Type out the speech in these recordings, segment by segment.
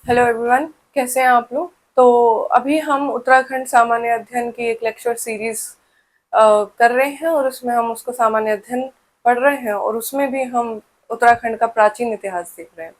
Hello everyone, कैसे हैं आप लोग। तो अभी हम उत्तराखंड सामान्य अध्ययन की एक लेक्चर सीरीज कर रहे हैं और उसमें हम उसको सामान्य अध्ययन पढ़ रहे हैं और उसमें भी हम उत्तराखंड का प्राचीन इतिहास देख रहे हैं।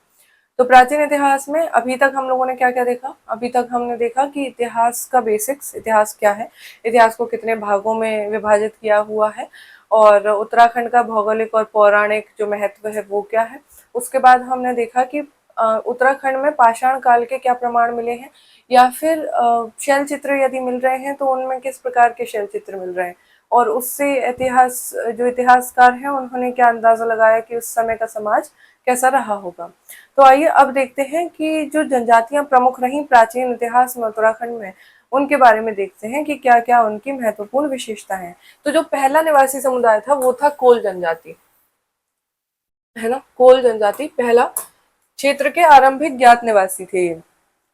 तो प्राचीन इतिहास में अभी तक हम लोगों ने क्या क्या देखा। अभी तक हमने देखा कि इतिहास का बेसिक्स, इतिहास क्या है, इतिहास को कितने भागों में विभाजित किया हुआ है और उत्तराखंड का भौगोलिक और पौराणिक जो महत्व है वो क्या है। उसके बाद हमने देखा कि उत्तराखंड में पाषाण काल के क्या प्रमाण मिले हैं या फिर शैल चित्र यदि मिल रहे हैं तो उनमें किस प्रकार के शैल चित्र मिल रहे हैं और उससे इतिहास जो इतिहासकार हैं उन्होंने क्या अंदाजा लगाया कि उस समय का समाज कैसा रहा होगा। तो आइए अब देखते हैं कि जो जनजातियां प्रमुख रहीं प्राचीन इतिहास में उत्तराखंड में, उनके बारे में देखते हैं कि क्या क्या उनकी महत्वपूर्ण विशेषताएं हैं। तो जो पहला निवासी समुदाय था वो था कोल जनजाति, है ना। कोल जनजाति पहला क्षेत्र के आरंभिक ज्ञात निवासी थे ये।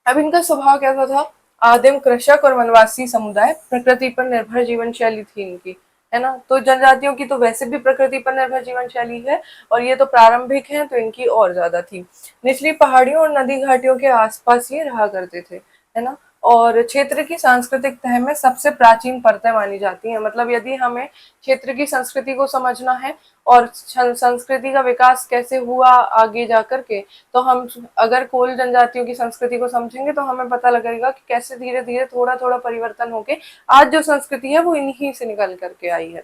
अब इनका स्वभाव कैसा था। आदिम कृषक और वनवासी समुदाय, प्रकृति पर निर्भर जीवन शैली थी इनकी, है ना। तो जनजातियों की तो वैसे भी प्रकृति पर निर्भर जीवन शैली है और ये तो प्रारंभिक है तो इनकी और ज्यादा थी। निचली पहाड़ियों और नदी घाटियों के आसपास ये रहा करते थे, है ना। और क्षेत्र की सांस्कृतिक तह में सबसे प्राचीन परतें मानी जाती हैं। मतलब यदि हमें क्षेत्र की संस्कृति को समझना है और संस्कृति का विकास कैसे हुआ आगे जाकर के, तो हम अगर कोल जनजातियों की संस्कृति को समझेंगे तो हमें पता लगेगा कि कैसे धीरे धीरे थोड़ा थोड़ा परिवर्तन होके आज जो संस्कृति है वो इन्हीं से निकल करके आई है।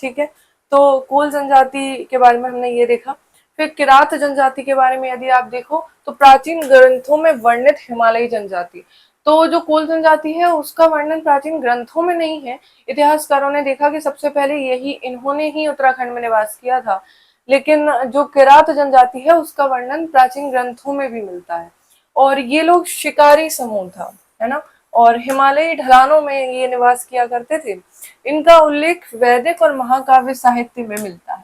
ठीक है। तो कोल जनजाति के बारे में हमने ये देखा। फिर किरात जनजाति के बारे में यदि आप देखो तो प्राचीन ग्रंथों में वर्णित हिमालयी जनजाति। तो जो कोल जनजाति है उसका वर्णन प्राचीन ग्रंथों में नहीं है। इतिहासकारों ने देखा कि सबसे पहले यही इन्होंने ही उत्तराखंड में निवास किया था, लेकिन जो किरात जनजाति है उसका वर्णन प्राचीन ग्रंथों में भी मिलता है और ये लोग शिकारी समूह था, है ना। और हिमालयी ढलानों में ये निवास किया करते थे। इनका उल्लेख वैदिक और महाकाव्य साहित्य में मिलता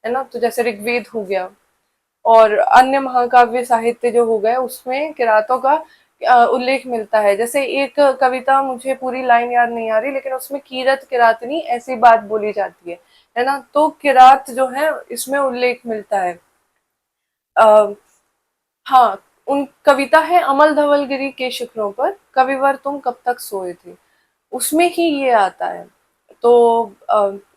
है ना। तो जैसे ऋग्वेद हो गया और अन्य महाकाव्य साहित्य जो हो गए उसमें किरातों का उल्लेख मिलता है। जैसे एक कविता, मुझे पूरी लाइन याद नहीं आ रही, लेकिन उसमें कीरत किरातनी ऐसी बात बोली जाती है ना। तो किरात जो है इसमें उल्लेख मिलता है। आ, हाँ, उन कविता है अमल धवलगिरी के शिखरों पर कविवर तुम कब तक सोए थे, उसमें ही ये आता है। तो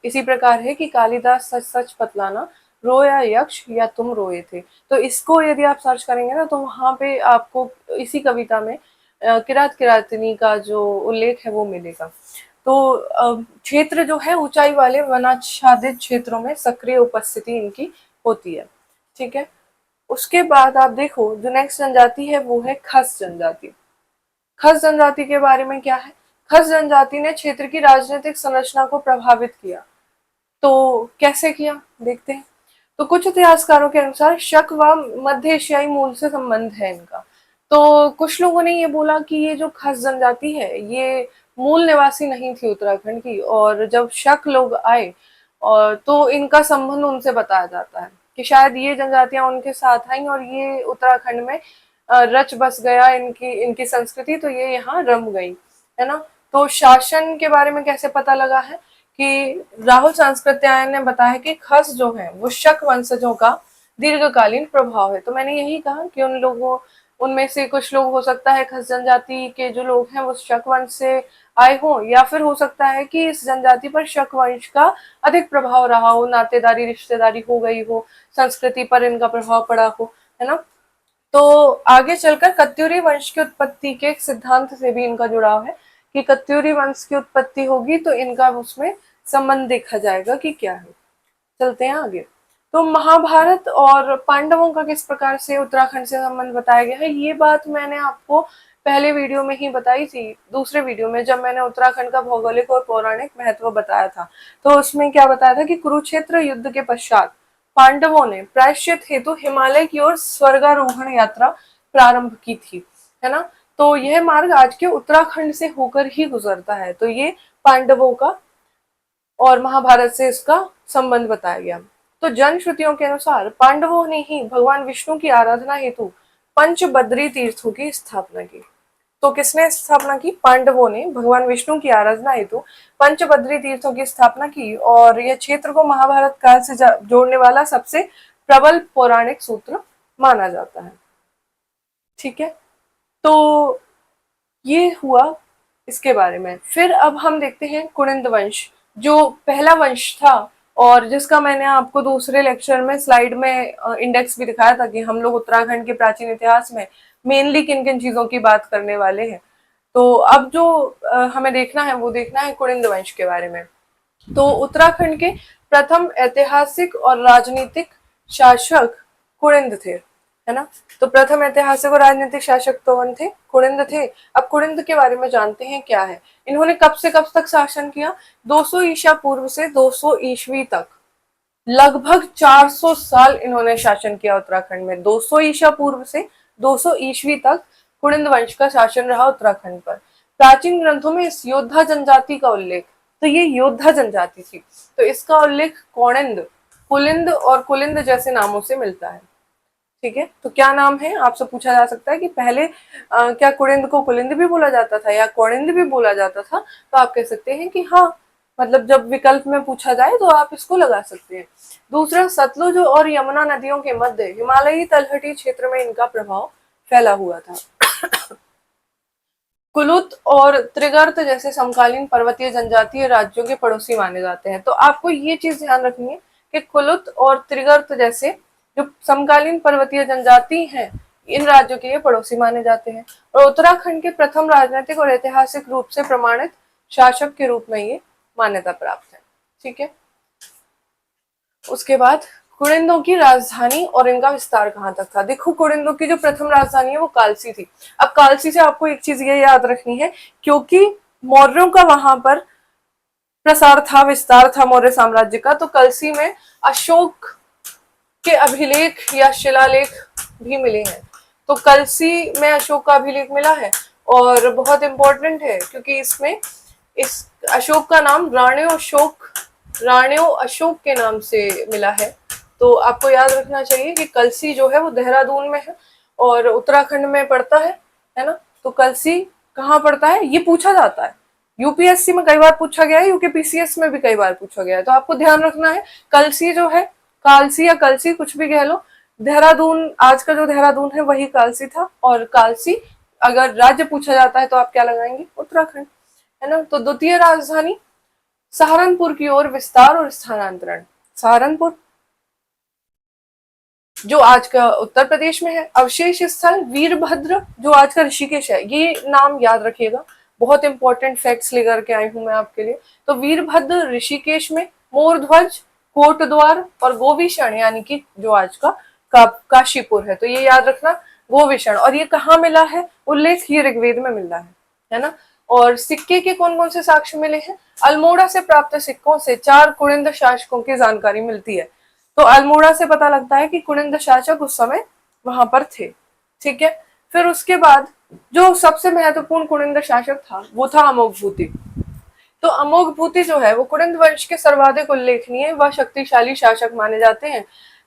इसी प्रकार है कि कालिदास सच सच बतलाना, रोया यक्ष या तुम रोए थे। तो इसको यदि आप सर्च करेंगे ना तो वहां पे आपको इसी कविता में किरात किरातनी का जो उल्लेख है वो मिलेगा। तो क्षेत्र जो है ऊंचाई वाले वनाच्छादित क्षेत्रों में सक्रिय उपस्थिति इनकी होती है। ठीक है। उसके बाद आप देखो जो नेक्स्ट जनजाति है वो है खस जनजाति। खस जनजाति के बारे में क्या है। खस जनजाति ने क्षेत्र की राजनीतिक संरचना को प्रभावित किया। तो कैसे किया देखते हैं। तो कुछ इतिहासकारों के अनुसार शक व मध्य एशियाई मूल से संबंध है इनका। तो कुछ लोगों ने ये बोला कि ये जो खस जनजाति है ये मूल निवासी नहीं थी उत्तराखंड की, और जब शक लोग आए और तो इनका संबंध उनसे बताया जाता है कि शायद ये जनजातियां उनके साथ आई और ये उत्तराखंड में रच बस गया इनकी इनकी संस्कृति, तो ये यहाँ रम गई, है ना। तो शासन के बारे में कैसे पता लगा है कि राहुल सांस्कृत्यायन ने बताया कि खस जो है वो शक वंशजों का दीर्घकालीन प्रभाव है। तो मैंने यही कहा कि उन लोगों उनमें से कुछ लोग, हो सकता है खस जनजाति के जो लोग हैं वो शक वंश से आए हों, या फिर हो सकता है कि इस जनजाति पर शक वंश का अधिक प्रभाव रहा हो, नातेदारी रिश्तेदारी हो गई हो, संस्कृति पर इनका प्रभाव पड़ा हो, है ना। तो आगे चलकर कत्यूरी वंश की उत्पत्ति के सिद्धांत से भी इनका जुड़ाव है कि कत्यूरी वंश की उत्पत्ति होगी तो इनका उसमें संबंध देखा जाएगा कि क्या है। चलते हैं आगे। तो महाभारत और पांडवों का किस प्रकार से उत्तराखंड से संबंध बताया गया है, ये बात मैंने आपको पहले वीडियो में ही बताई थी, दूसरे वीडियो में जब मैंने उत्तराखंड का भौगोलिक और पौराणिक महत्व बताया था। तो उसमें क्या बताया था कि कुरुक्षेत्र युद्ध के पश्चात पांडवों ने प्रायश्चित हेतु हिमालय की ओर स्वर्गारोहण यात्रा प्रारंभ की थी, है ना। तो यह मार्ग आज के उत्तराखंड से होकर ही गुजरता है। तो ये पांडवों का और महाभारत से इसका संबंध बताया गया। तो जन श्रुतियों के अनुसार पांडवों ने ही भगवान विष्णु की आराधना हेतु पंच बद्री तीर्थों की स्थापना की। तो किसने स्थापना की, पांडवों ने भगवान विष्णु की आराधना हेतु पंचबद्री तीर्थों की स्थापना की, और यह क्षेत्र को महाभारत काल से जोड़ने वाला सबसे प्रबल पौराणिक सूत्र माना जाता है। ठीक है। तो ये हुआ इसके बारे में। फिर अब हम देखते हैं कुनिंद वंश, जो पहला वंश था और जिसका मैंने आपको दूसरे लेक्चर में स्लाइड में इंडेक्स भी दिखाया था कि हम लोग उत्तराखंड के प्राचीन इतिहास में मेनली किन किन चीजों की बात करने वाले हैं। तो अब जो हमें देखना है वो देखना है कुनिंद वंश के बारे में। तो उत्तराखंड के प्रथम ऐतिहासिक और राजनीतिक शासक कुनिंद थे, है ना। तो प्रथम ऐतिहासिक और राजनीतिक शासक कौन थे? कुनिंद थे। अब कुनिंद के बारे में जानते हैं क्या है। इन्होंने कब से कब तक शासन किया? 200 ईसा पूर्व से 200 ईस्वी तक, लगभग 400 साल इन्होंने शासन किया उत्तराखंड में। 200 ईसा पूर्व से 200 ईस्वी तक कुनिंद वंश का शासन रहा उत्तराखंड पर। प्राचीन ग्रंथों में इस योद्धा जनजाति का उल्लेख, तो ये योद्धा जनजाति थी, तो इसका उल्लेख कौनिंद, कुलिंद और कुलिंद जैसे नामों से मिलता है। ठीक है, तो क्या नाम है? आपसे पूछा जा सकता है कि पहले क्या कुनिंद को कुलिंद भी बोला जाता था या कौनिंद भी बोला जाता था? तो आप कह सकते हैं कि हाँ, मतलब जब विकल्प में पूछा जाए तो आप इसको लगा सकते हैं। दूसरा, सतलुज और यमुना नदियों के मध्य हिमालयी तलहटी क्षेत्र में इनका प्रभाव फैला हुआ था। कुलुत और त्रिगर्त जैसे समकालीन पर्वतीय जनजातीय राज्यों के पड़ोसी माने जाते हैं। तो आपको ये चीज ध्यान रखनी है कि कुलुत और त्रिगर्त जैसे जो समकालीन पर्वतीय जनजाति हैं, इन राज्यों के ये पड़ोसी माने जाते हैं और उत्तराखंड के प्रथम राजनीतिक और ऐतिहासिक रूप से प्रमाणित शासक के रूप में ये मान्यता प्राप्त है। ठीक है, उसके बाद कुनिंदों की राजधानी और इनका विस्तार कहां तक था। देखो, कुनिंदों की जो प्रथम राजधानी है वो कालसी थी। अब कालसी से आपको एक चीज ये याद रखनी है, क्योंकि मौर्यों का वहां पर प्रसार था, विस्तार था मौर्य साम्राज्य का, तो कलसी में अशोक के अभिलेख या शिलालेख भी मिले हैं। तो कलसी में अशोक का अभिलेख मिला है और बहुत इंपॉर्टेंट है क्योंकि इसमें इस अशोक का नाम राणियों अशोक के नाम से मिला है। तो आपको याद रखना चाहिए कि कलसी जो है वो देहरादून में है और उत्तराखंड में पड़ता है ना। तो कलसी कहाँ पड़ता है ये पूछा जाता है, यूपीएससी में कई बार पूछा गया है, यूकेपीसीएस में भी कई बार पूछा गया है। तो आपको ध्यान रखना है, कलसी जो है, कालसी या कलसी कुछ भी कह लो, देहरादून, आज का जो देहरादून है वही कालसी था। और कालसी अगर राज्य पूछा जाता है तो आप क्या लगाएंगे? उत्तराखंड, है ना। तो द्वितीय राजधानी सहारनपुर की ओर विस्तार और स्थानांतरण। सहारनपुर जो आज का उत्तर प्रदेश में है। अवशेष स्थल वीरभद्र जो आज का ऋषिकेश है, ये नाम याद रखिएगा, बहुत इंपॉर्टेंट फैक्ट्स लेकर के आई हूं मैं आपके लिए। तो वीरभद्र ऋषिकेश में, मोरध्वज, कोटद्वार और गोविषण यानी कि जो आज का काशीपुर है, तो ये याद रखना, गोविषण। और ये कहाँ मिला है उल्लेख? ये ऋग्वेद में मिला है ना। और सिक्के के कौन कौन से साक्ष्य मिले हैं? अल्मोड़ा से प्राप्त सिक्कों से 4 कुनिंद शासकों की जानकारी मिलती है। तो अल्मोड़ा से पता लगता है कि कुनिंद शासक उस समय वहां पर थे। ठीक है, फिर उसके बाद जो सबसे महत्वपूर्ण कुनिंद शासक था वो था अमोघभूति। तो अमोघभूति जो है वो कुनिंद वंश के सर्वाधिक उल्लेखनीय व शक्तिशाली शासक माने जाते हैं,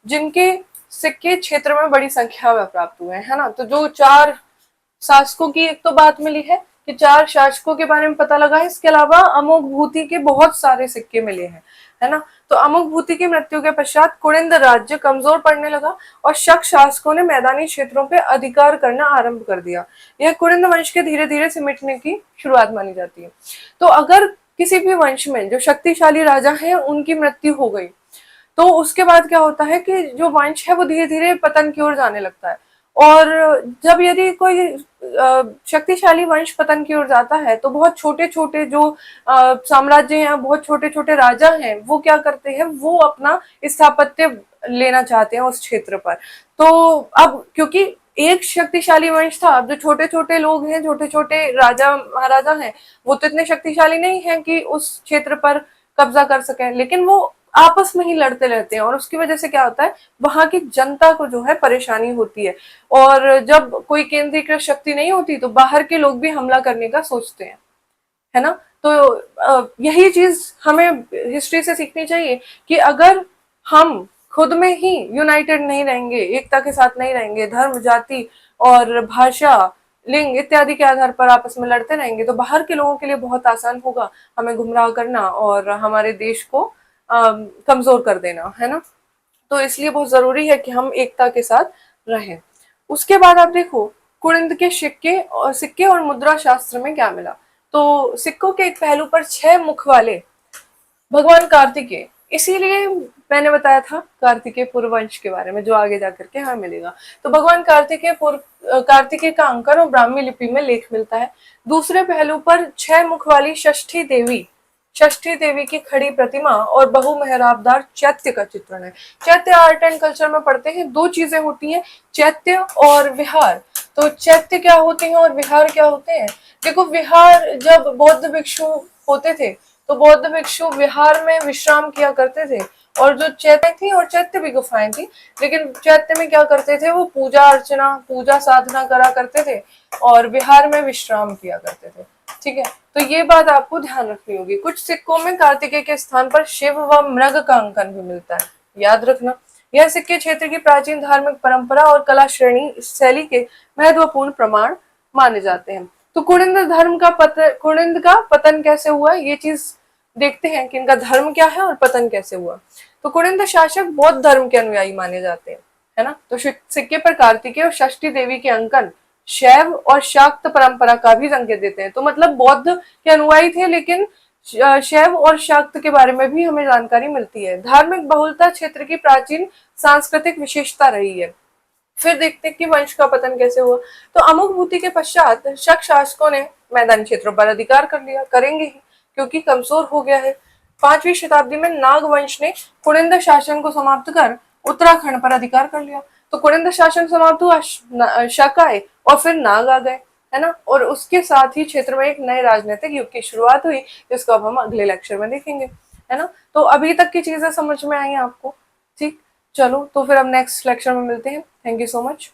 जिनके सिक्के क्षेत्र में बड़ी संख्या में प्राप्त हुए हैं, है ना। तो जो 4 शासकों की एक तो बात मिली है कि 4 शासकों के बारे में पता लगा है, इसके अलावा अमोघभूति के बहुत सारे सिक्के मिले हैं, है ना। तो अमोघभूति की मृत्यु के पश्चात कुनिंद राज्य कमजोर पड़ने लगा और शक शासकों ने मैदानी क्षेत्रों पर अधिकार करना आरंभ कर दिया। यह कुनिंद वंश के धीरे धीरे सिमटने की शुरुआत मानी जाती है। तो अगर किसी भी वंश में जो शक्तिशाली राजा हैं उनकी मृत्यु हो गई तो उसके बाद क्या होता है कि जो वंश है वो धीरे धीरे पतन की ओर जाने लगता है। और जब यदि कोई शक्तिशाली वंश पतन की ओर जाता है तो बहुत छोटे छोटे जो साम्राज्य हैं, बहुत छोटे छोटे राजा हैं, वो क्या करते हैं, वो अपना स्थापत्य लेना चाहते हैं उस क्षेत्र पर। तो अब क्योंकि एक शक्तिशाली वंश था, अब जो छोटे छोटे लोग हैं, छोटे छोटे राजा महाराजा हैं, वो तो इतने शक्तिशाली नहीं है कि उस क्षेत्र पर कब्जा कर सकें, लेकिन वो आपस में ही लड़ते रहते हैं और उसकी वजह से क्या होता है, वहां की जनता को जो है परेशानी होती है। और जब कोई केंद्रीकृत शक्ति नहीं होती तो बाहर के लोग भी हमला करने का सोचते हैं, है ना। तो यही चीज हमें हिस्ट्री से सीखनी चाहिए कि अगर हम खुद में ही यूनाइटेड नहीं रहेंगे, एकता के साथ नहीं रहेंगे, धर्म, जाति और भाषा, लिंग इत्यादि के आधार पर आपस में लड़ते रहेंगे, तो बाहर के लोगों के लिए बहुत आसान होगा हमें गुमराह करना और हमारे देश को कमजोर कर देना, है ना। तो इसलिए बहुत जरूरी है कि हम एकता के साथ रहें। उसके बाद आप देखो कुरिंद के सिक्के और मुद्रा शास्त्र में क्या मिला। तो सिक्कों के एक पहलू पर 6 मुख वाले भगवान कार्तिकेय, इसीलिए मैंने बताया था कार्तिकेय पुरवंश के बारे में, जो आगे जाकर के हमें मिलेगा। तो भगवान कार्तिकेय का अंकन और ब्राह्मी लिपि में लेख मिलता है। दूसरे पहलू पर 6 मुख वाली षष्ठी देवी की खड़ी प्रतिमा और बहु मेहराबदार चैत्य का चित्रण है। चैत्य आर्ट एंड कल्चर में पढ़ते हैं, दो चीजें होती हैं, चैत्य और विहार। तो चैत्य क्या होते हैं और विहार क्या होते हैं। देखो, विहार जब बौद्ध भिक्षु होते थे तो बौद्ध भिक्षु विहार में विश्राम किया करते थे, और जो चैत्य थी और चैत्य भी गुफाएं थी, लेकिन चैत्य में क्या करते थे, वो पूजा अर्चना पूजा साधना करा करते थे और विहार में विश्राम किया करते थे। ठीक है, तो ये बात आपको ध्यान रखनी होगी। कुछ सिक्कों में कार्तिकेय के स्थान पर शिव व मृग का अंकन भी मिलता है, याद रखना। यह सिक्के क्षेत्र की प्राचीन धार्मिक परंपरा और कला श्रेणी शैली के महत्वपूर्ण प्रमाण माने जाते हैं। तो कुणिंद का पतन कैसे हुआ, ये चीज देखते हैं कि इनका धर्म क्या है और पतन कैसे हुआ। तो कुणिंद शासक बौद्ध धर्म के अनुयायी माने जाते हैं, है ना। तो सिक्के पर कार्तिकेय और षष्ठी देवी के अंकन शैव और शाक्त परंपरा का भी संकेत देते हैं। तो मतलब बौद्ध के अनुयायी थे, लेकिन शैव और शाक्त के बारे में भी हमें जानकारी मिलती है। धार्मिक बहुलता क्षेत्र की प्राचीन सांस्कृतिक विशेषता रही है। फिर देखते हैं कि वंश का पतन कैसे हुआ। तो अमुक के पश्चात शक शासकों ने मैदानी क्षेत्रों पर अधिकार कर लिया, करेंगे ही, क्योंकि कमजोर हो गया है। 5वीं शताब्दी में नाग वंश ने कुणिंद शासन को समाप्त कर उत्तराखंड पर अधिकार कर लिया। तो कुणिंद शासन समाप्त हुआ, शक आए और फिर नाग आ गए, है ना। और उसके साथ ही क्षेत्र में एक नए राजनीतिक युग की शुरुआत हुई, जिसको अब हम अगले लेक्चर में देखेंगे, है ना। तो अभी तक की चीजें समझ में आई आपको, ठीक। चलो, तो फिर अब नेक्स्ट लेक्चर में मिलते हैं। Thank you so much.